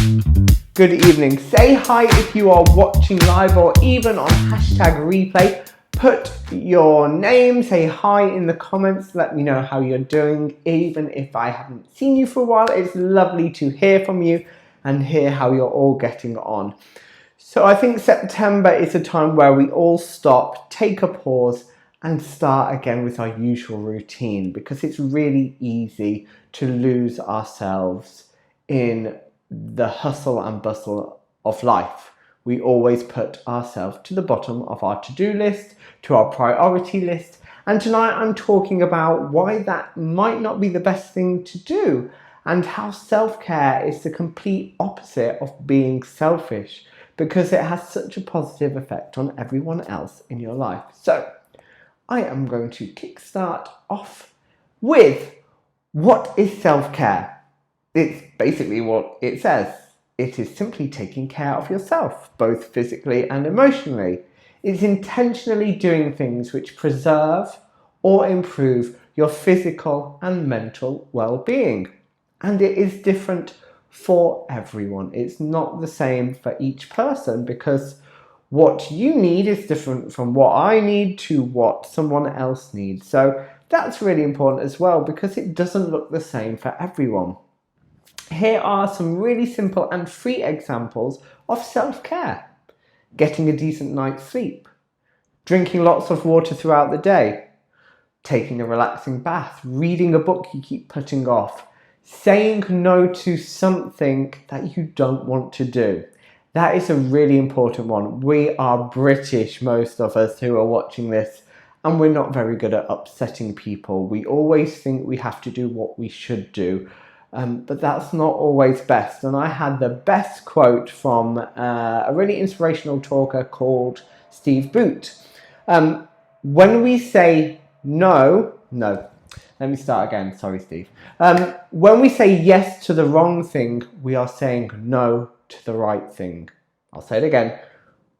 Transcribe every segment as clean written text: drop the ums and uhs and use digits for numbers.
Good evening. Say hi if you are watching live or even on hashtag replay. Put your name, say hi in the comments, let me know how you're doing. Even if I haven't seen you for a while, it's lovely to hear from you and hear how you're all getting on. So I think September is a time where we all stop, take a pause and start again with our usual routine, because it's really easy to lose ourselves in the hustle and bustle of life. We always put ourselves to the bottom of our to-do list, to our priority list, and tonight I'm talking about why that might not be the best thing to do and how self-care is the complete opposite of being selfish, because it has such a positive effect on everyone else in your life. So I am going to kickstart off with, what is self-care? It's basically what it says. It is simply taking care of yourself, both physically and emotionally. It's intentionally doing things which preserve or improve your physical and mental well-being. And it is different for everyone. It's not the same for each person, because what you need is different from what I need to what someone else needs. So that's really important as well, because it doesn't look the same for everyone. Here are some really simple and free examples of self-care. Getting a decent night's sleep, drinking lots of water throughout the day, taking a relaxing bath, reading a book you keep putting off, saying no to something that you don't want to do. That is a really important one. We are British, most of us who are watching this, and we're not very good at upsetting people. We always think we have to do what we should do. But that's not always best. And I had the best quote from a really inspirational talker called Steve Boot. When we say no, let me start again. Sorry, Steve. When we say yes to the wrong thing, we are saying no to the right thing. I'll say it again.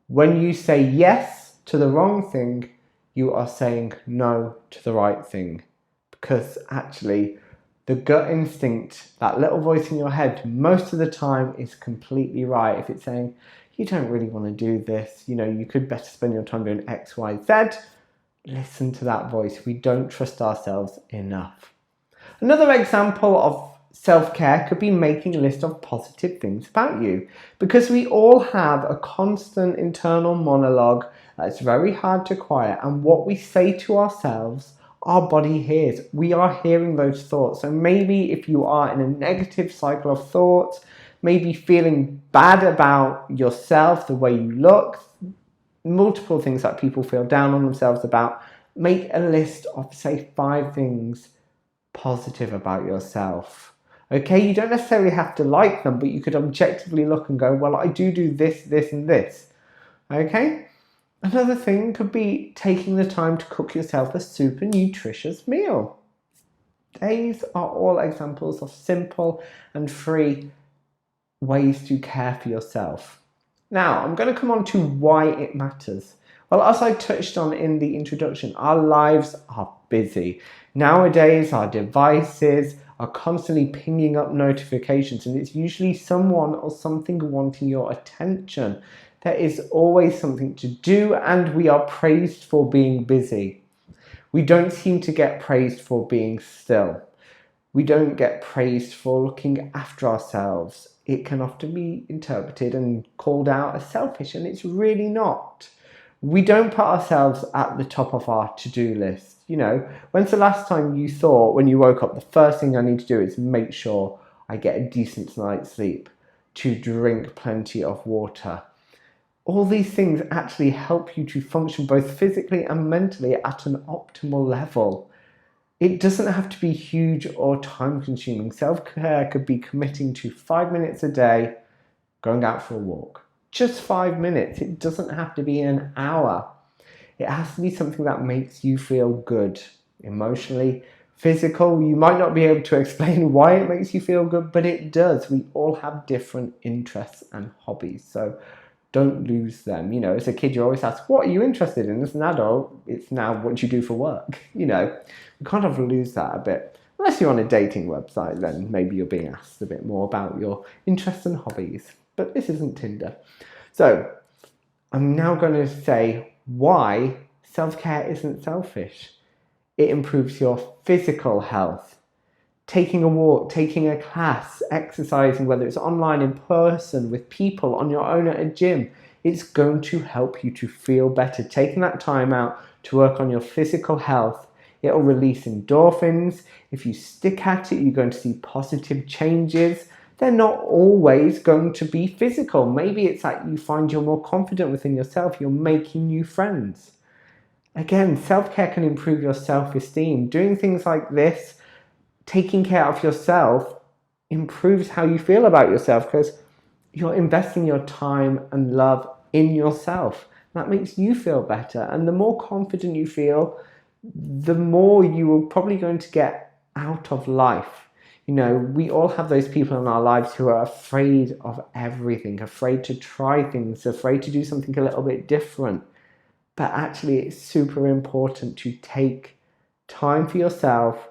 When you say yes to the wrong thing, you are saying no to the right thing. Because actually, the gut instinct, that little voice in your head, most of the time is completely right. If it's saying, you don't really want to do this, you could better spend your time doing X, Y, Z, listen to that voice. We don't trust ourselves enough. Another example of self-care could be making a list of positive things about you, because we all have a constant internal monologue that's very hard to quiet, and what we say to ourselves, our body hears. We are hearing those thoughts. So maybe if you are in a negative cycle of thoughts, maybe feeling bad about yourself, the way you look, multiple things that people feel down on themselves about, make a list of, say, 5 things positive about yourself. Okay, you don't necessarily have to like them, but you could objectively look and go, well, I do this, this, and this. Okay? Another thing could be taking the time to cook yourself a super nutritious meal. These are all examples of simple and free ways to care for yourself. Now, I'm going to come on to why it matters. Well, as I touched on in the introduction, our lives are busy. Nowadays, our devices are constantly pinging up notifications, and it's usually someone or something wanting your attention. There is always something to do, and we are praised for being busy. We don't seem to get praised for being still. We don't get praised for looking after ourselves. It can often be interpreted and called out as selfish, and it's really not. We don't put ourselves at the top of our to-do list. When's the last time you thought, when you woke up, the first thing I need to do is make sure I get a decent night's sleep, to drink plenty of water? All these things actually help you to function both physically and mentally at an optimal level. It doesn't have to be huge or time-consuming. Self-care could be committing to 5 minutes a day, going out for a walk. Just 5 minutes. It doesn't have to be an hour. It has to be something that makes you feel good emotionally, physical. You might not be able to explain why it makes you feel good, but it does. We all have different interests and hobbies. So don't lose them. As a kid, you always ask, what are you interested in? As an adult, it's now what you do for work. We kind of lose that a bit. Unless you're on a dating website, then maybe you're being asked a bit more about your interests and hobbies. But this isn't Tinder. So I'm now going to say why self-care isn't selfish. It improves your physical health. Taking a walk, taking a class, exercising, whether it's online, in person, with people, on your own at a gym, it's going to help you to feel better. Taking that time out to work on your physical health, it'll release endorphins. If you stick at it, you're going to see positive changes. They're not always going to be physical. Maybe it's that you find you're more confident within yourself, you're making new friends. Again, self-care can improve your self-esteem. Doing things like this, taking care of yourself, improves how you feel about yourself because you're investing your time and love in yourself. That makes you feel better. And the more confident you feel, the more you are probably going to get out of life. You know, we all have those people in our lives who are afraid of everything, afraid to try things, afraid to do something a little bit different. But actually, it's super important to take time for yourself,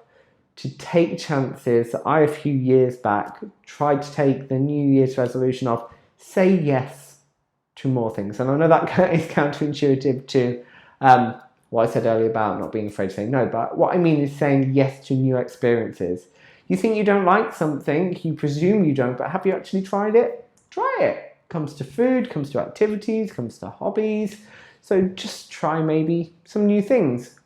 to take chances. I, a few years back, tried to take the New Year's resolution of say yes to more things. And I know that is counterintuitive to what I said earlier about not being afraid to say no. But what I mean is saying yes to new experiences. You think you don't like something, you presume you don't, but have you actually tried it? Try it. Comes to food, comes to activities, comes to hobbies. So just try maybe some new things.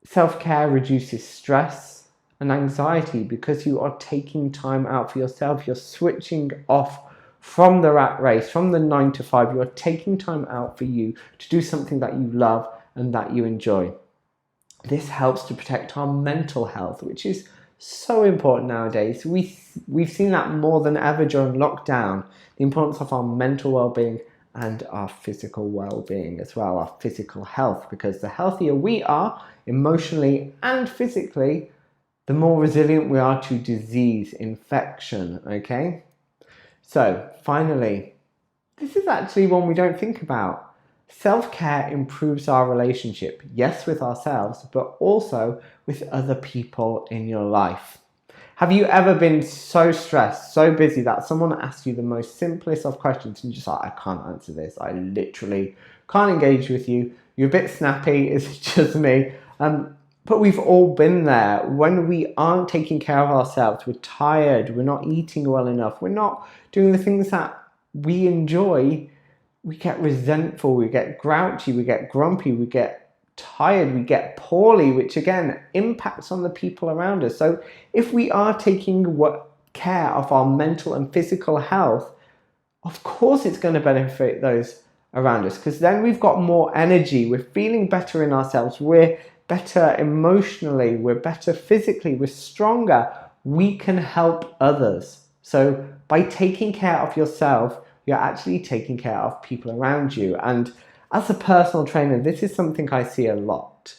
Self-care reduces stress and anxiety because you are taking time out for yourself. You're switching off from the rat race, from the 9 to 5. You're taking time out for you to do something that you love and that you enjoy. This helps to protect our mental health, which is so important nowadays. We've seen that more than ever during lockdown, the importance of our mental well-being and our physical well-being as well, our physical health, because the healthier we are emotionally and physically, the more resilient we are to disease, infection, okay? So finally, this is actually one we don't think about. Self-care improves our relationship, yes, with ourselves, but also with other people in your life. Have you ever been so stressed, so busy that someone asks you the most simplest of questions and you're just like, I can't answer this. I literally can't engage with you. You're a bit snappy, it's just me. But we've all been there. When we aren't taking care of ourselves, we're tired, we're not eating well enough, we're not doing the things that we enjoy, we get resentful, we get grouchy, we get grumpy, we get tired, we get poorly, which again impacts on the people around us. So if we are taking care of our mental and physical health, of course it's going to benefit those around us, because then we've got more energy, we're feeling better in ourselves, we're better emotionally, we're better physically, we're stronger, we can help others. So by taking care of yourself, you're actually taking care of people around you. And as a personal trainer, this is something I see a lot.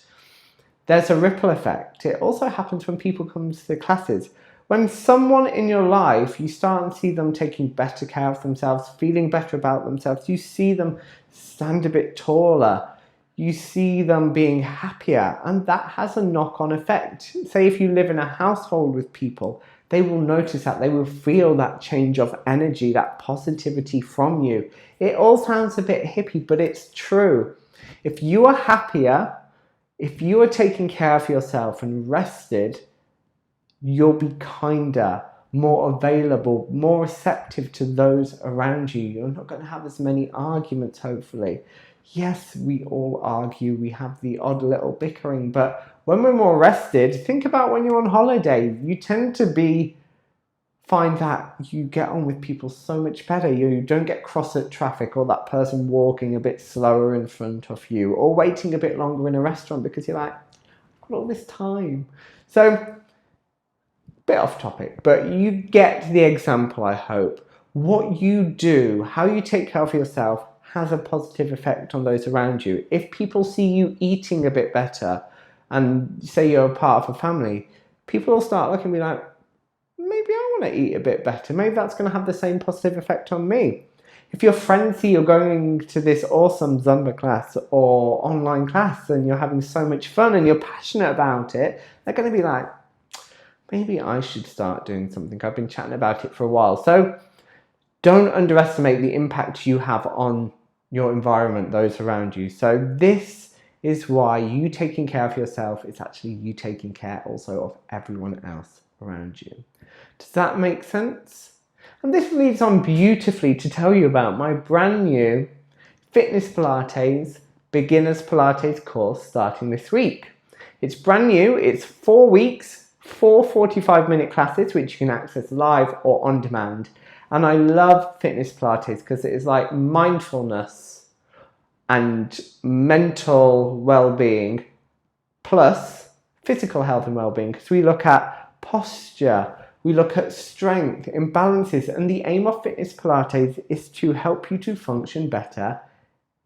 There's a ripple effect. It also happens when people come to the classes. When someone in your life, you start and see them taking better care of themselves, feeling better about themselves, you see them stand a bit taller, you see them being happier, and that has a knock-on effect. Say if you live in a household with people, they will notice that, they will feel that change of energy, that positivity from you. It all sounds a bit hippie, but it's true. If you are happier, if you are taking care of yourself and rested, you'll be kinder, more available, more receptive to those around you. You're not going to have as many arguments, hopefully. Yes, we all argue, we have the odd little bickering, but when we're more rested, think about when you're on holiday. You tend to find that you get on with people so much better. You don't get cross at traffic, or that person walking a bit slower in front of you, or waiting a bit longer in a restaurant because you're like, I've got all this time. So, bit off topic, but you get the example, I hope. What you do, how you take care of yourself, has a positive effect on those around you. If people see you eating a bit better, and say you're a part of a family, people will start looking and be like, maybe I want to eat a bit better. Maybe that's going to have the same positive effect on me. If your friends see you're going to this awesome Zumba class or online class and you're having so much fun and you're passionate about it, they're going to be like, maybe I should start doing something. I've been chatting about it for a while. So don't underestimate the impact you have on your environment, those around you. So this is why you taking care of yourself is actually you taking care also of everyone else around you. Does that make sense? And this leads on beautifully to tell you about my brand new Fitness Pilates Beginners Pilates course starting this week. It's brand new, it's 4 weeks, 4 45-minute classes which you can access live or on demand. And I love Fitness Pilates because it is like mindfulness and mental well-being plus physical health and well-being, because we look at posture, we look at strength, imbalances, and the aim of Fitness Pilates is to help you to function better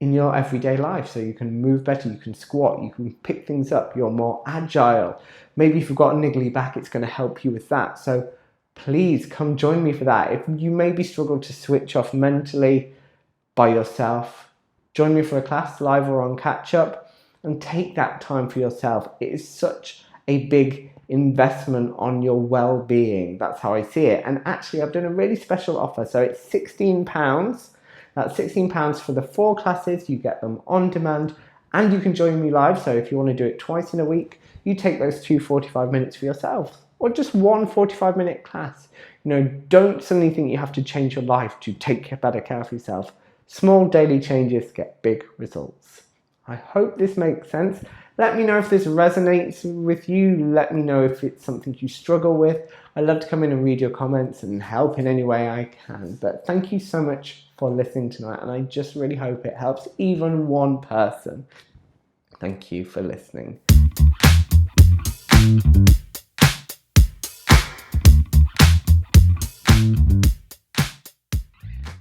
in your everyday life. So you can move better, you can squat, you can pick things up, you're more agile. Maybe if you've got a niggly back, it's going to help you with that. So please come join me for that. If you maybe struggle to switch off mentally by yourself, join me for a class live or on catch up and take that time for yourself. It is such a big investment on your well-being. That's how I see it. And actually I've done a really special offer. So it's £16. That's £16 for the 4 classes. You get them on demand and you can join me live. So if you want to do it twice in a week, you take those 2 45 minutes for yourself or just 1 45-minute class. Don't suddenly think you have to change your life to take better care of yourself. Small daily changes get big results. I hope this makes sense. Let me know if this resonates with you. Let me know if it's something you struggle with. I love to come in and read your comments and help in any way I can. But thank you so much for listening tonight. And I just really hope it helps even one person. Thank you for listening.